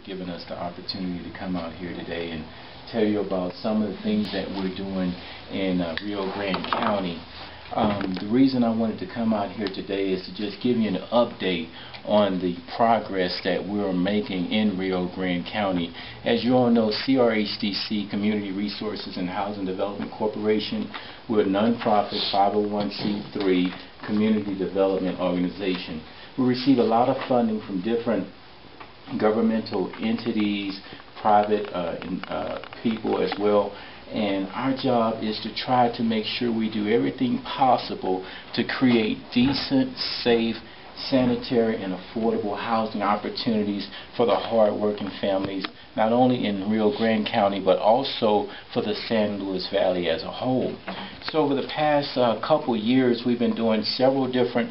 giving us the opportunity to come out here today and tell you about some of the things that we're doing in Rio Grande County. The reason I wanted to come out here today is to just give you an update on the progress that we're making in Rio Grande County. As you all know, CRHDC, Community Resources and Housing Development Corporation, we're a nonprofit 501c3 community development organization. We receive a lot of funding from different governmental entities, private people as well. And our job is to try to make sure we do everything possible to create decent, safe, sanitary and affordable housing opportunities for the hard-working families, not only in Rio Grande County but also for the San Luis Valley as a whole. So over the past couple years we've been doing several different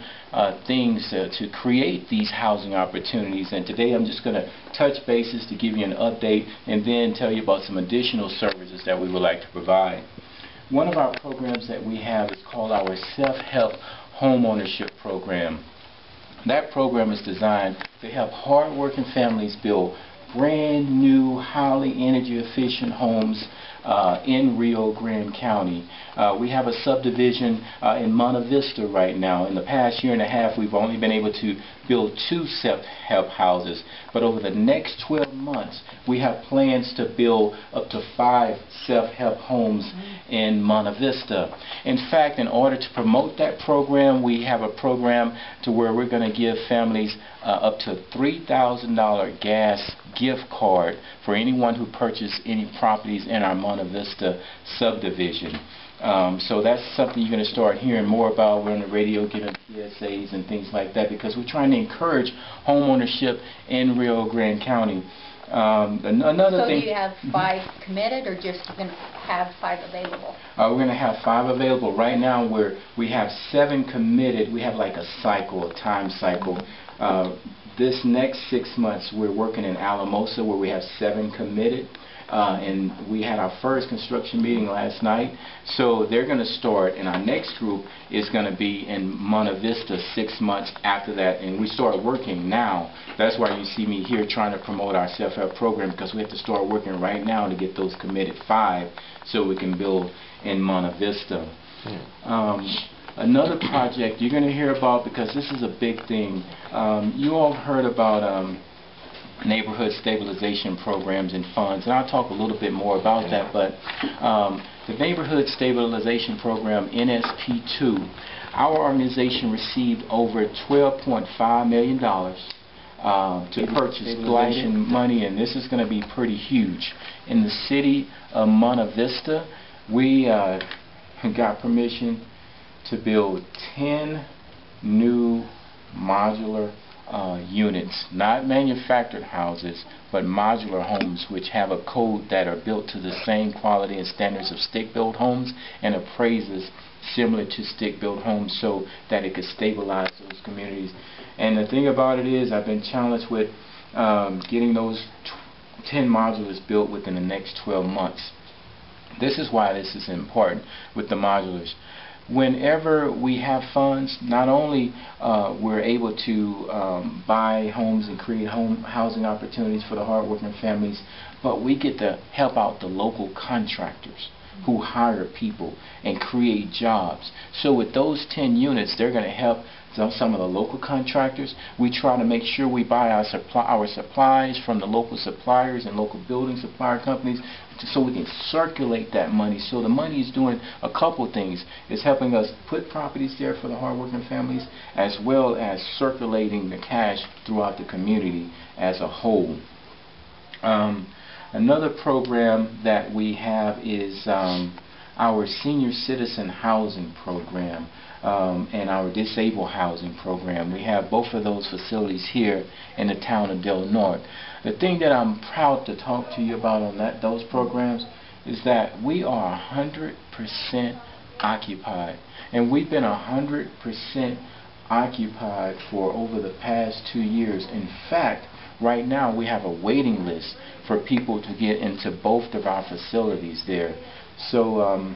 things to create these housing opportunities, and today I'm just going to touch bases to give you an update and then tell you about some additional services that we would like to provide. One of our programs that we have is called our Self-Help Homeownership Program. That program is designed to help hard-working families build brand new, highly energy efficient homes in Rio Grande County. We have a subdivision in Monte Vista right now. In the past year and a half we've only been able to build 2 self-help houses, but over the next 12 months we have plans to build up to 5 self-help homes in Monte Vista. In fact, in order to promote that program, we have a program to where we're going to give families up to $3,000 gas gift card for anyone who purchased any properties in our Monte Vista subdivision. So that's something you're going to start hearing more about. We're on the radio giving PSAs and things like that because we're trying to encourage home ownership in Rio Grande County. Another thing. So do you have 5 committed, or just going to have 5 available? We're going to have 5 available. Right now we have 7 committed. We have like a cycle, a time cycle. This next 6 months we're working in Alamosa where we have 7 committed. And we had our first construction meeting last night, so they're going to start, and our next group is going to be in Monte Vista 6 months after that, and we start working now. That's why you see me here trying to promote our self-help program, because we have to start working right now to get those committed 5 so we can build in Monte Vista. Another project you're going to hear about, because this is a big thing, you all heard about neighborhood stabilization programs and funds, and I'll talk a little bit more about that. But the neighborhood stabilization program, NSP2, our organization received over $12.5 million to purchase stabilization money, and this is going to be pretty huge. In the city of Monte Vista, we got permission to build 10 new modular units, not manufactured houses, but modular homes which have a code that are built to the same quality and standards of stick-built homes and appraises similar to stick-built homes, so that it could stabilize those communities. And the thing about it is, I've been challenged with getting those 10 modulars built within the next 12 months. This is why this is important with the modulars. Whenever we have funds, not only we're able to buy homes and create housing opportunities for the hardworking families, but we get to help out the local contractors who hire people and create jobs. So with those 10 units, they're going to help some of the local contractors. We try to make sure we buy our supplies from the local suppliers and local building supplier companies, so we can circulate that money. So the money is doing a couple things. It's helping us put properties there for the hardworking families, as well as circulating the cash throughout the community as a whole. Another program that we have is our senior citizen housing program and our disabled housing program. We have both of those facilities here in the town of Del Norte. The thing that I'm proud to talk to you about on those programs is that we are 100% occupied, and we've been 100% occupied for over the past 2 years. In fact, right now we have a waiting list for people to get into both of our facilities there. So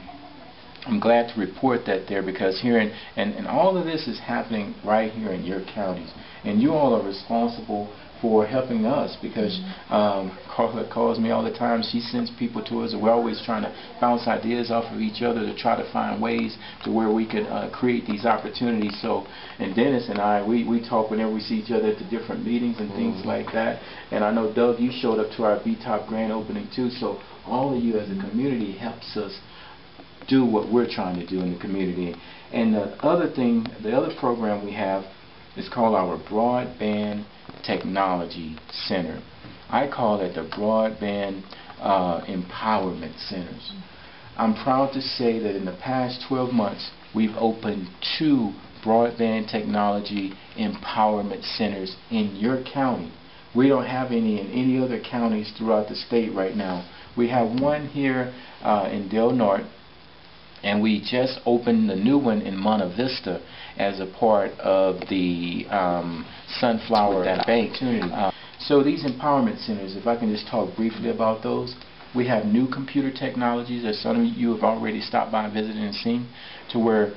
I'm glad to report that there, because here and all of this is happening right here in your counties, and you all are responsible for helping us, because Carla calls me all the time. She sends people to us, and we're always trying to bounce ideas off of each other to try to find ways to where we could create these opportunities. So, and Dennis and I, we talk whenever we see each other at the different meetings and things like that. And I know, Doug, you showed up to our B-Top grand opening too. So all of you as a community helps us do what we're trying to do in the community. And the other program we have is called our Broadband Technology Center. I call it the Broadband Empowerment Centers. I'm proud to say that in the past 12 months we've opened 2 Broadband Technology Empowerment Centers in your county. We don't have any in any other counties throughout the state right now. We have one here in Del Norte, and we just opened the new one in Monta Vista as a part of the Sunflower Bank. So these empowerment centers, if I can just talk briefly about those, we have new computer technologies that some of you have already stopped by and visited and seen, to where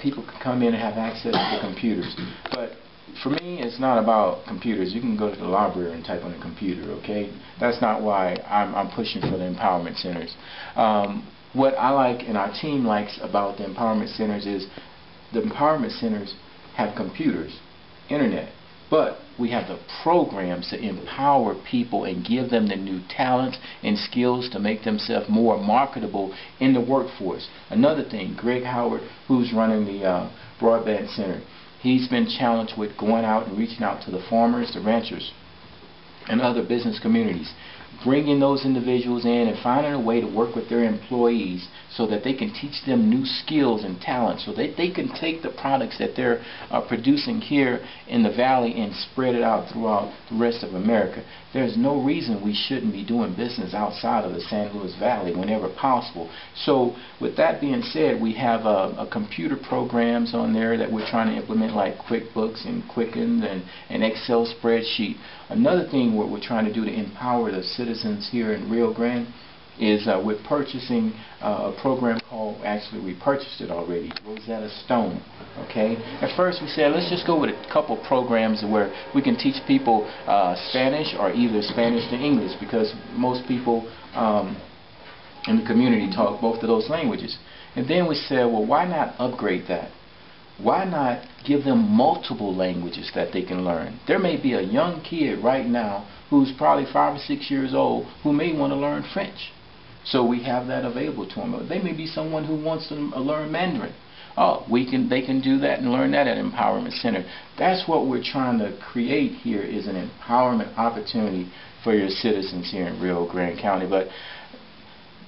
people can come in and have access to computers. But for me, it's not about computers. You can go to the library and type on a computer, okay? That's not why I'm pushing for the empowerment centers. What I like and our team likes about the empowerment centers is the empowerment centers have computers, internet, but we have the programs to empower people and give them the new talents and skills to make themselves more marketable in the workforce. Another thing, Greg Howard, who's running the Broadband Center, he's been challenged with going out and reaching out to the farmers, the ranchers, and other business communities, bringing those individuals in and finding a way to work with their employees so that they can teach them new skills and talents, so that they can take the products that they're producing here in the valley and spread it out throughout the rest of America. There's no reason we shouldn't be doing business outside of the San Luis Valley whenever possible. So with that being said, we have computer programs on there that we're trying to implement, like QuickBooks and Quicken and Excel spreadsheet. Another thing what we're trying to do to empower the citizens here in Rio Grande is we're purchasing a program called, actually we purchased it already, Rosetta Stone. Okay. At first we said, let's just go with a couple programs where we can teach people Spanish, or either Spanish to English, because most people in the community talk both of those languages. And then we said, well, why not upgrade that? Why not give them multiple languages that they can learn? There may be a young kid right now who's probably 5 or 6 years old who may want to learn French. So we have that available to them. They may be someone who wants to learn Mandarin. Oh, they can do that and learn that at Empowerment Center. That's what we're trying to create here, is an empowerment opportunity for your citizens here in Rio Grande County. But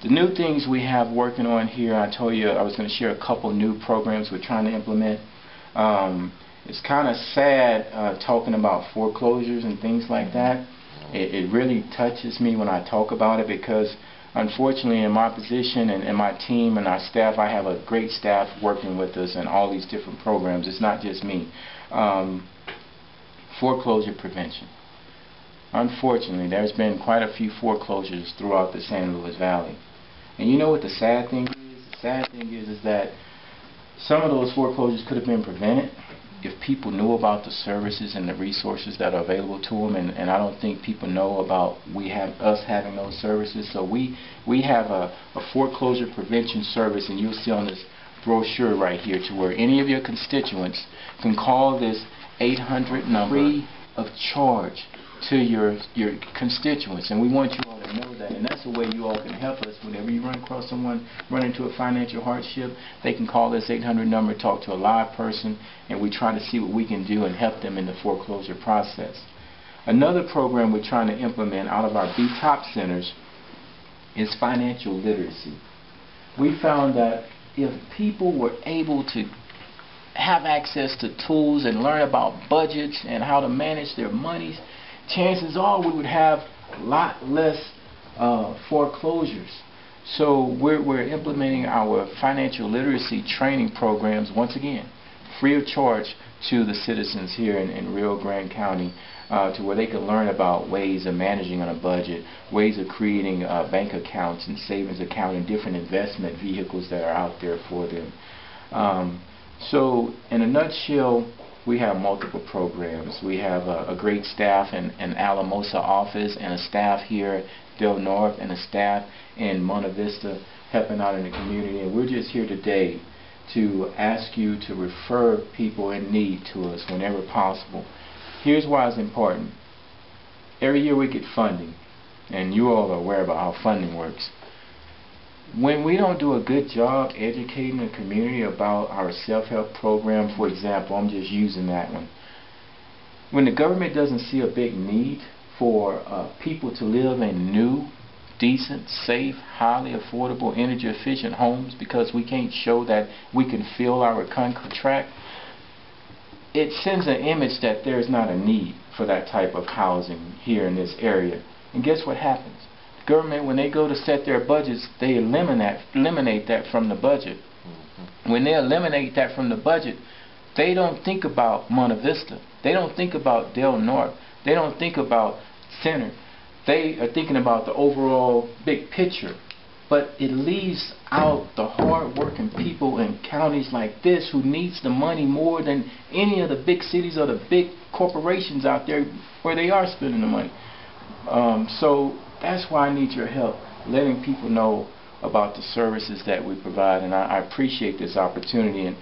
the new things we have working on here, I told you I was going to share a couple new programs we're trying to implement. It's kind of sad talking about foreclosures and things like that. It really touches me when I talk about it, because unfortunately in my position and my team and our staff, I have a great staff working with us in all these different programs. It's not just me. Foreclosure prevention. Unfortunately, there's been quite a few foreclosures throughout the San Luis Valley. And you know what the sad thing is? The sad thing is that some of those foreclosures could have been prevented if people knew about the services and the resources that are available to them. And I don't think people know about us having those services. So we have a foreclosure prevention service, and you'll see on this brochure right here, to where any of your constituents can call this 800 number free of charge to your constituents. And we want you all to know that, and that's the way you all can help us. Whenever you run across someone run into a financial hardship, they can call this 800 number, talk to a live person, and we try to see what we can do and help them in the foreclosure process. Another program we're trying to implement out of our B-Top centers is financial literacy. We found that if people were able to have access to tools and learn about budgets and how to manage their monies, chances are we would have a lot less foreclosures. So we're implementing our financial literacy training programs, once again, free of charge to the citizens here in Rio Grande County, to where they can learn about ways of managing on a budget, ways of creating bank accounts and savings accounts and different investment vehicles that are out there for them. So in a nutshell, we have multiple programs. We have a great staff in Alamosa office, and a staff here at Del Norte, and a staff in Monte Vista helping out in the community. And we're just here today to ask you to refer people in need to us whenever possible. Here's why it's important. Every year we get funding, and you all are aware about how funding works. When we don't do a good job educating the community about our self-help program, for example, I'm just using that one. When the government doesn't see a big need for people to live in new, decent, safe, highly affordable, energy efficient homes because we can't show that we can fill our contract, it sends an image that there's not a need for that type of housing here in this area. And guess what happens? The government, when they go to set their budgets, they eliminate that from the budget. When they eliminate that from the budget, they don't think about Monte Vista. They don't think about Del Norte. They don't think about Center. They are thinking about the overall big picture. But it leaves out the hard-working people in counties like this who needs the money more than any of the big cities or the big corporations out there where they are spending the money. So that's why I need your help, letting people know about the services that we provide, and I appreciate this opportunity. And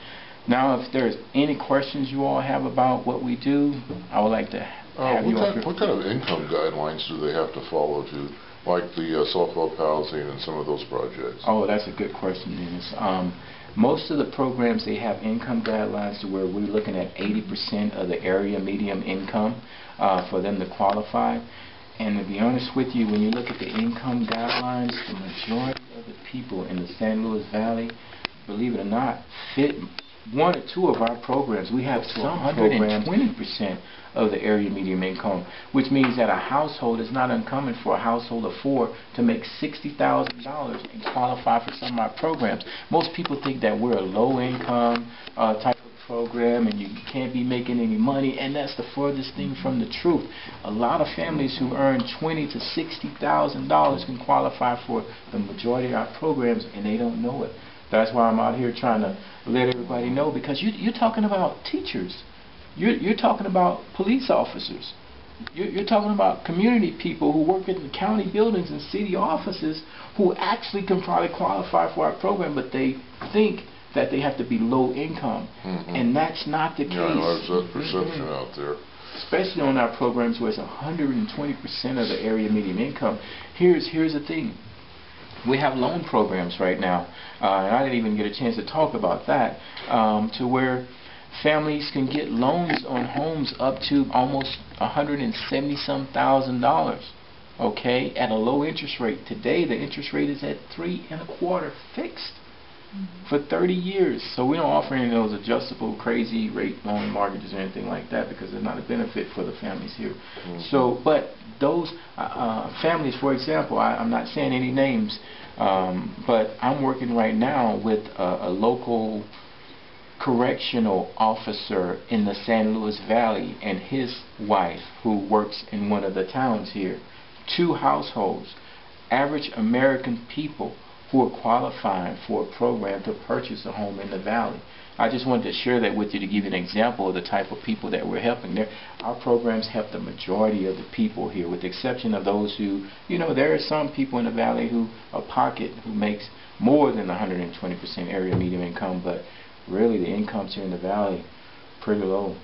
now, if there's any questions you all have about what we do, I would like to have you up here. What kind of income guidelines do they have to follow to, like the self-help housing and some of those projects? Oh, that's a good question, Dennis. Most of the programs, they have income guidelines to where we're looking at 80% of the area median income for them to qualify. And to be honest with you, when you look at the income guidelines, the majority of the people in the San Luis Valley, believe it or not, fit one or two of our programs. We have some 120% of the area median income, which means that a household is not uncommon for a household of four to make $60,000 and qualify for some of our programs. Most people think that we're a low-income type of program and you can't be making any money, and that's the furthest thing from the truth. A lot of families who earn $20,000 to $60,000 can qualify for the majority of our programs, and they don't know it. That's why I'm out here trying to let everybody know, because you're talking about teachers, you're talking about police officers, you're talking about community people who work in the county buildings and city offices who actually can probably qualify for our program, but they think that they have to be low income, and that's not the case. Yeah, there's that perception out there. Especially on our programs where it's 120% of the area median income. Here's the thing. We have loan programs right now, and I didn't even get a chance to talk about that, to where families can get loans on homes up to almost $170,000, okay, at a low interest rate. Today the interest rate is at 3.25% fixed for 30 years. So we don't offer any of those adjustable crazy rate loan mortgages or anything like that, because they're not a benefit for the families here. So, but those families, for example, I'm not saying any names, but I'm working right now with a local correctional officer in the San Luis Valley and his wife, who works in one of the towns here. 2 households, average American people, who are qualifying for a program to purchase a home in the valley. I just wanted to share that with you to give you an example of the type of people that we're helping. Our programs help the majority of the people here, with the exception of those who, there are some people in the valley who makes more than 120% area median income, but really the incomes here in the valley pretty low.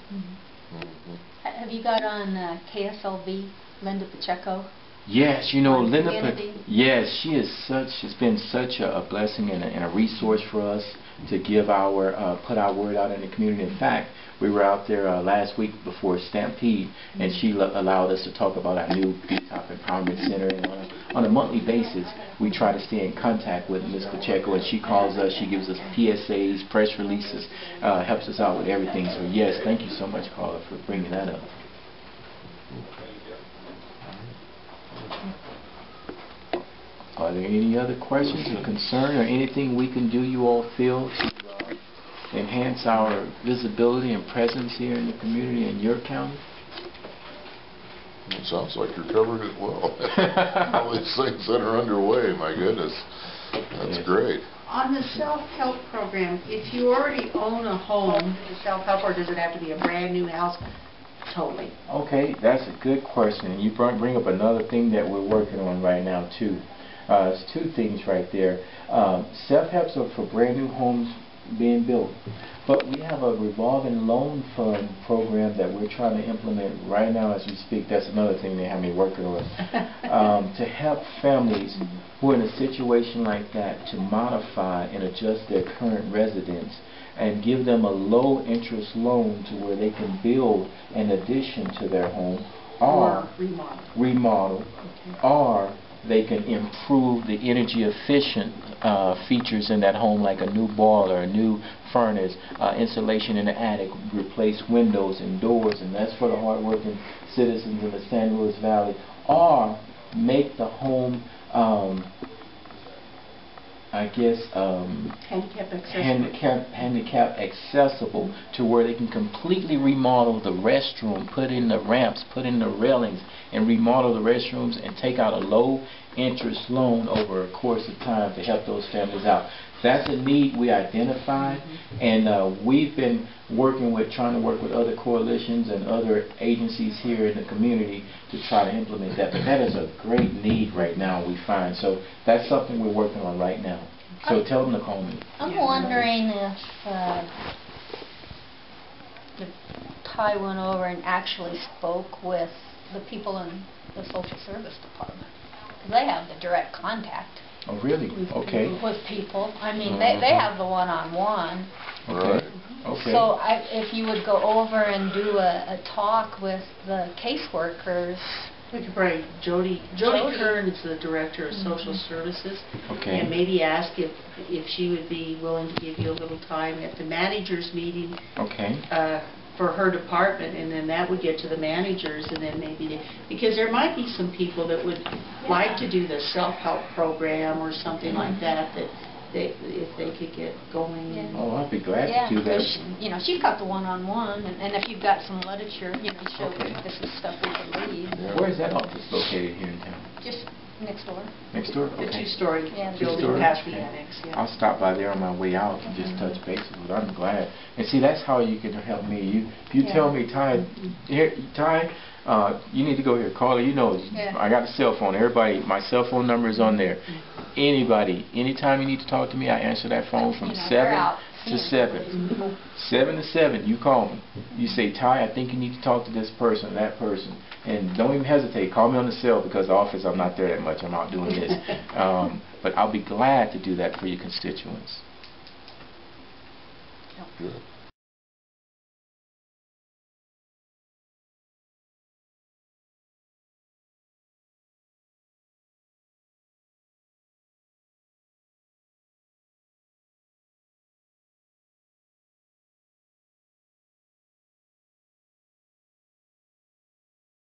Have you got on KSLV, Linda Pacheco? Yes, Linda, yes, she's been such a blessing and a resource for us to give put our word out in the community. In fact, we were out there last week before Stampede, and she allowed us to talk about our new Big Top Empowerment Center. And on a monthly basis, we try to stay in contact with Ms. Pacheco, and she calls us, she gives us PSAs, press releases, helps us out with everything. So yes, thank you so much, Carla, for bringing that up. Are there any other questions or concern or anything we can do you all feel to enhance our visibility and presence here in the community in your county? It sounds like you're covered it well. All these things that are underway, my goodness. That's great. On the self-help program, if you already own a home, is it self-help, or does it have to be a brand new house? Totally. Okay, that's a good question. And you bring up another thing that we're working on right now too. It's two things right there. Self-helps are for brand new homes being built. But we have a revolving loan fund program that we're trying to implement right now as we speak. That's another thing they have me working on. To help families who are in a situation like that to modify and adjust their current residence and give them a low interest loan to where they can build an addition to their home or remodel or they can improve the energy efficient features in that home, like a new boiler, a new furnace, insulation in the attic, replace windows and doors, and that's for the hardworking citizens in the San Luis Valley, or make the home handicap accessible to where they can completely remodel the restroom, put in the ramps, put in the railings, and remodel the restrooms and take out a low interest loan over a course of time to help those families out. That's a need we identified, and we've been trying to work with other coalitions and other agencies here in the community to try to implement that. But that is a great need right now, we find. So that's something we're working on right now. So tell them to call me. I'm wondering if Ty went over and actually spoke with the people in the social service department. Because they have the direct contact. Oh, really? Okay. With people. I mean, they have the one-on-one. Right. Okay. So if you would go over and do a talk with the caseworkers. We could probably, Jody Kern is the Director of Social Services. Okay. And maybe ask if she would be willing to give you a little time at the managers meeting. Okay. For her department, and then that would get to the managers, and then maybe because there might be some people that would like to do the self-help program or something like that, if they could get going. Yeah. Oh, I'd be glad to do that. She's got the one-on-one, and if you've got some literature, show this is stuff we believe. Yeah. Where is that office located here in town? Just next door. Next door? The Okay. two-story building Two-story? past the Okay. annex. Yeah. I'll stop by there on my way out and just touch bases with her. I'm glad. And see, that's how you can help me. You tell me, Ty, you need to go here. Call her. I got a cell phone. Everybody, my cell phone number is on there. Anybody, anytime you need to talk to me, I answer that phone from 7 to 7. 7 to 7, you call me. You say, Ty, I think you need to talk to this person, that person. And don't even hesitate. Call me on the cell, because the office, I'm not there that much. I'm out doing this. But I'll be glad to do that for your constituents. Good.